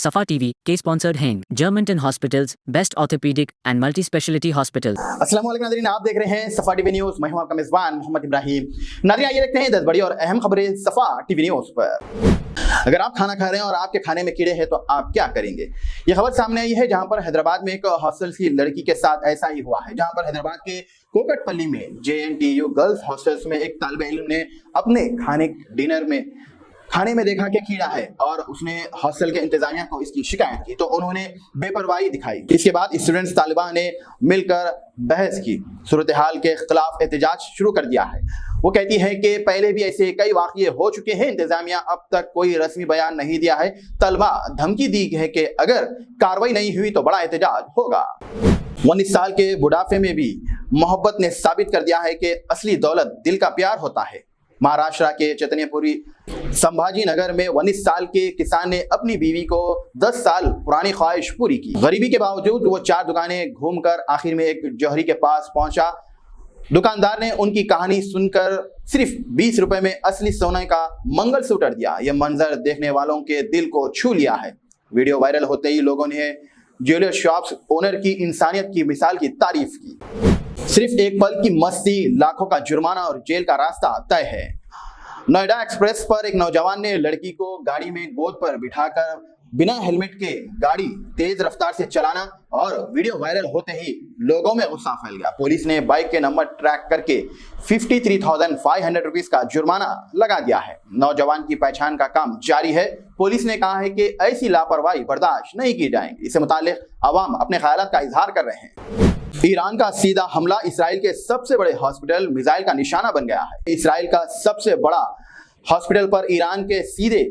सफा टीवी के स्पॉन्सर्ड हैं Germanton hospitals, best orthopaedic and multi speciality hospital. अस्सलाम वालेकुम नाज़रीन, आप देख रहे हैं सफा टीवी न्यूज़। मैं हूं आपका मेज़बान मोहम्मद इब्राहिम। नाज़रीन, आइए देखते हैं 10 बड़ी और अहम खबरें सफा टीवी न्यूज़ पर। अगर आप खाना खा रहे हैं और आपके खाने में कीड़े हैं तो आप क्या करेंगे? ये खबर सामने आई है जहां पर हैदराबाद में एक हॉस्टल की लड़की के साथ ऐसा ही हुआ है, जहां पर हैदराबाद के कोकटपल्ली में JNTU गर्ल्स हॉस्टल्स में एक तालिब इल्म ने अपने खाने में देखा कि कीड़ा है और उसने हॉस्टल के इंतजामिया को इसकी शिकायत की, तो उन्होंने बेपरवाही दिखाई। इसके बाद स्टूडेंट्स तालिबा ने मिलकर बहस की, सूरत हाल के खिलाफ एहतजाज शुरू कर दिया है। वो कहती है कि पहले भी ऐसे कई वाक़ये हो चुके हैं, इंतजामिया अब तक कोई रस्मी बयान नहीं दिया है। तलबा धमकी दी है कि अगर कार्रवाई नहीं हुई तो बड़ा एहतजाज होगा। 19 साल के बुढ़ापे में भी मोहब्बत ने साबित कर दिया है कि असली दौलत दिल का प्यार होता है। महाराष्ट्र के चैतन्यपुरी संभाजी नगर में 19 साल के किसान ने अपनी बीवी को 10 साल पुरानी ख्वाहिश पूरी की। गरीबी के बावजूद वो 4 दुकानें घूमकर आखिर में एक जौहरी के पास पहुंचा। दुकानदार ने उनकी कहानी सुनकर सिर्फ 20 रुपए में असली सोने का मंगलसूत्र दिया। यह मंजर देखने वालों के दिल को छू लिया है। वीडियो वायरल होते ही लोगों ने ज्वेलर शॉप्स ओनर की इंसानियत की मिसाल की तारीफ की। सिर्फ एक पल की मस्ती, लाखों का जुर्माना और जेल का रास्ता तय है। नोएडा एक्सप्रेस पर एक नौजवान ने लड़की को गाड़ी में गोद पर बिठाकर बिना हेलमेट के गाड़ी तेज रफ्तार से चलाना और वीडियो वायरल होते ही लोगों में गुस्सा फैल गया। पुलिस ने बाइक के नंबर ट्रैक करके 53,500 रुपीस का जुर्माना लगा दिया है। नौजवान की पहचान का काम जारी है। पुलिस ने कहा है कि ऐसी लापरवाही बर्दाश्त नहीं की जाएगी। इससे मुताल्लिक अवाम अपने ख्यालात का इजहार कर रहे हैं। ईरान का सीधा हमला इसराइल के सबसे बड़े हॉस्पिटल मिसाइल का निशाना बन गया है। इसराइल का सबसे बड़ा हॉस्पिटल पर ईरान के सीधे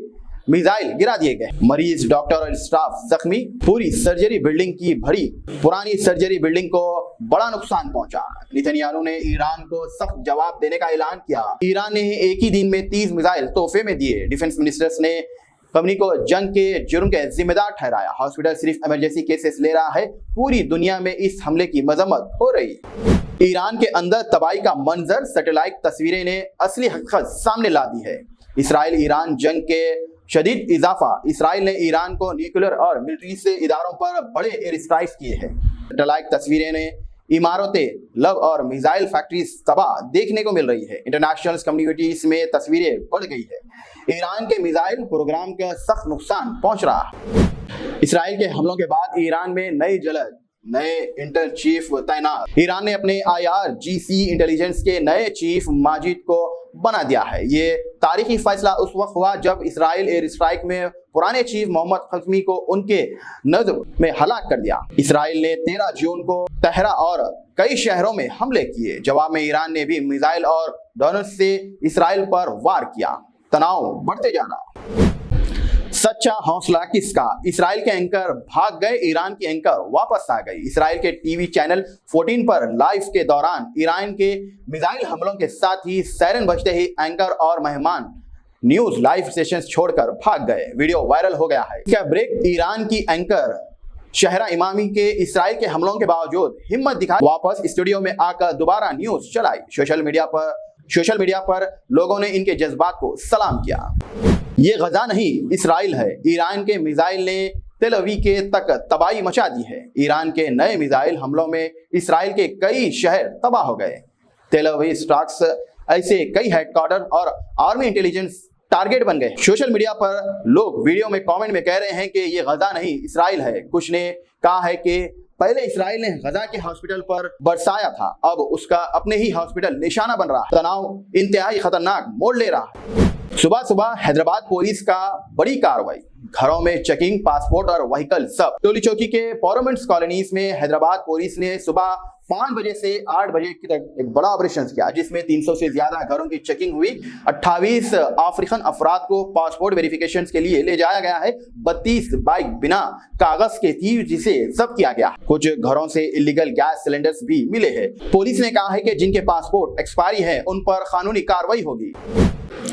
मिसाइल गिरा दिए गए। मरीज, डॉक्टर और स्टाफ जख्मी। पूरी सर्जरी बिल्डिंग की भरी पुरानी सर्जरी बिल्डिंग को बड़ा नुकसान पहुंचा। नेतन्याहू ने ईरान को सख्त जवाब देने का ऐलान किया। ईरान ने एक ही दिन में 30 मिसाइल तोहफे में दिए। डिफेंस मिनिस्टर्स ने कंपनी को जंग के जुर्म के जिम्मेदार ठहराया। हॉस्पिटल सिर्फ इमरजेंसी केसेस ले रहा है। पूरी दुनिया में इस हमले की मजम्मत हो रही। ईरान के अंदर तबाही का मंजर, सैटेलाइट तस्वीरें ने असली हकीकत सामने ला दी है। इसराइल ईरान जंग के शदीद इजाफा। इसराइल ने ईरान को न्यूक्लियर और मिलिट्री से इदारों पर बड़े एयर स्ट्राइक्स किए हैं। सैटेलाइट तस्वीरें ने इमारतें, लव और मिसाइल फैक्ट्रीज तबाह देखने को मिल रही है। इंटरनेशनल कम्युनिटी में तस्वीरें बढ़ गई है। ईरान के मिसाइल प्रोग्राम का सख्त नुकसान पहुंच रहा है। इसराइल के हमलों के बाद ईरान में नए इंटर चीफ तैनात। ईरान ने अपने IRGC इंटेलिजेंस के नए चीफ माजिद को बना दिया है। ये तारीखी फैसला उस वक्त हुआ जब इसराइल एयर स्ट्राइक में पुराने चीफ मोहम्मद खज़मी को उनके नज़्म में हलाक कर दिया। इसराइल ने 13 जून को तेहरा और कई शहरों में हमले किए। जवाब में ईरान ने भी मिसाइल और ड्रोन से इसराइल पर वार किया। तनाव बढ़ते जा रहा। सच्चा हौसला किसका? इसराइल के एंकर भाग गए, ईरान की एंकर वापस आ गई। इसराइल के टीवी चैनल 14 पर लाइव के दौरान ईरान के मिसाइल हमलों के साथ ही सायरन बजते ही एंकर और मेहमान न्यूज लाइव सेशंस छोड़कर भाग गए। वीडियो वायरल हो गया है। क्या ब्रेक? ईरान की एंकर शहरा इमामी के इसराइल के हमलों के बावजूद हिम्मत दिखाई वापस स्टूडियो में आकर दोबारा न्यूज चलाई। सोशल मीडिया पर लोगों ने इनके जज्बात को सलाम किया। ये गजा नहीं, इसराइल है। ईरान के मिसाइल ने तेल अवीव के तक तबाही मचा दी है। ईरान के नए मिसाइल हमलों में इसराइल के कई शहर तबाह हो गए। तेल अवीव स्टॉक्स ऐसे कई हेडक्वार्टर और आर्मी इंटेलिजेंस टारगेट बन गए। सोशल मीडिया पर लोग वीडियो में कमेंट में कह रहे हैं कि ये गजा नहीं, इसराइल है। कुछ ने कहा है कि पहले इसराइल ने गजा के हॉस्पिटल पर बरसाया था, अब उसका अपने ही हॉस्पिटल निशाना बन रहा है। तनाव इंतहाई खतरनाक मोड़ ले रहा है। सुबह सुबह हैदराबाद पुलिस का बड़ी कार्रवाई। घरों में चेकिंग, पासपोर्ट और व्हीकल सब। टोली चौकी के पॉरोमेंट्स कॉलोनीज में हैदराबाद पुलिस ने सुबह 5 बजे से 8 बजे तक एक बड़ा ऑपरेशन किया, जिसमें 300 से ज्यादा घरों की चेकिंग हुई। 28 अफ्रीकन अफराद को पासपोर्ट वेरिफिकेशन के लिए ले जाया गया है। 32 बाइक बिना कागज के थी, जिसे जब्त किया गया। कुछ घरों से इलीगल गैस सिलेंडर्स भी मिले हैं। पुलिस ने कहा है कि जिनके पासपोर्ट एक्सपायरी है उन पर कानूनी कार्रवाई होगी।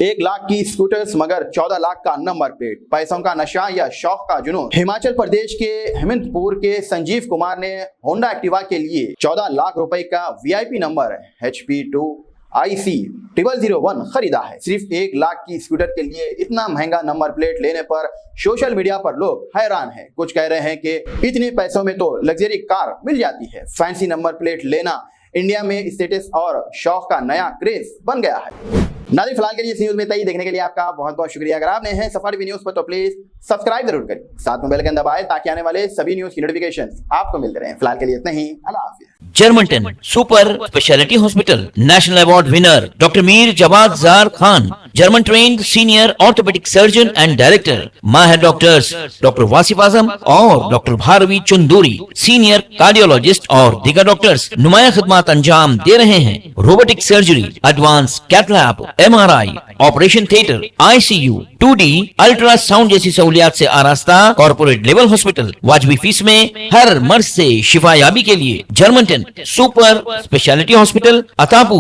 1 लाख की स्कूटर्स मगर 14 लाख का नंबर प्लेट। पैसों का नशा या शौक का जुनून। हिमाचल प्रदेश के हेमंतपुर के संजीव कुमार ने होंडा एक्टिवा के लिए 14 लाख रुपए का VIP नंबर HP2 IC0001 खरीदा है। सिर्फ 1 लाख की स्कूटर के लिए इतना महंगा नंबर प्लेट लेने पर सोशल मीडिया पर लोग हैरान हैं। कुछ कह रहे हैं कि इतने पैसों में तो लग्जरी कार मिल जाती है। फैंसी नंबर प्लेट लेना इंडिया में स्टेटस और शौक का नया क्रेज बन गया है। नाज़रीन, फिलहाल के लिए इस न्यूज में इतना ही। देखने के लिए आपका बहुत बहुत शुक्रिया। अगर आप नए हैं सफारी टीवी न्यूज पर तो प्लीज सब्सक्राइब जरूर करें, साथ में बेल आइकन दबाएं ताकि आने वाले सभी न्यूज की नोटिफिकेशन आपको मिलते रहें। फिलहाल के लिए इतना ही। अल्लाह हाफिज़। जर्मनटन super speciality hospital, national award winner doctor Mir Jawad Jar Khan, German trained senior orthopaedic surgeon and director, माहिर डॉक्टर्स डॉक्टर वासिफ आजम और doctor Bharavi Chanduri, senior cardiologist और दीगर डॉक्टर्स नुमाया खिदमत अंजाम दे रहे हैं। Robotic surgery, advance cath lab, MRI, operation theatre, ICU, 2D ultrasound जैसी सहूलियात से आरास्ता कॉर्पोरेट लेवल हॉस्पिटल। वाजबी फीस में हर मर्ज से शिफायाबी के लिए Germanton super speciality hospital, Attapur,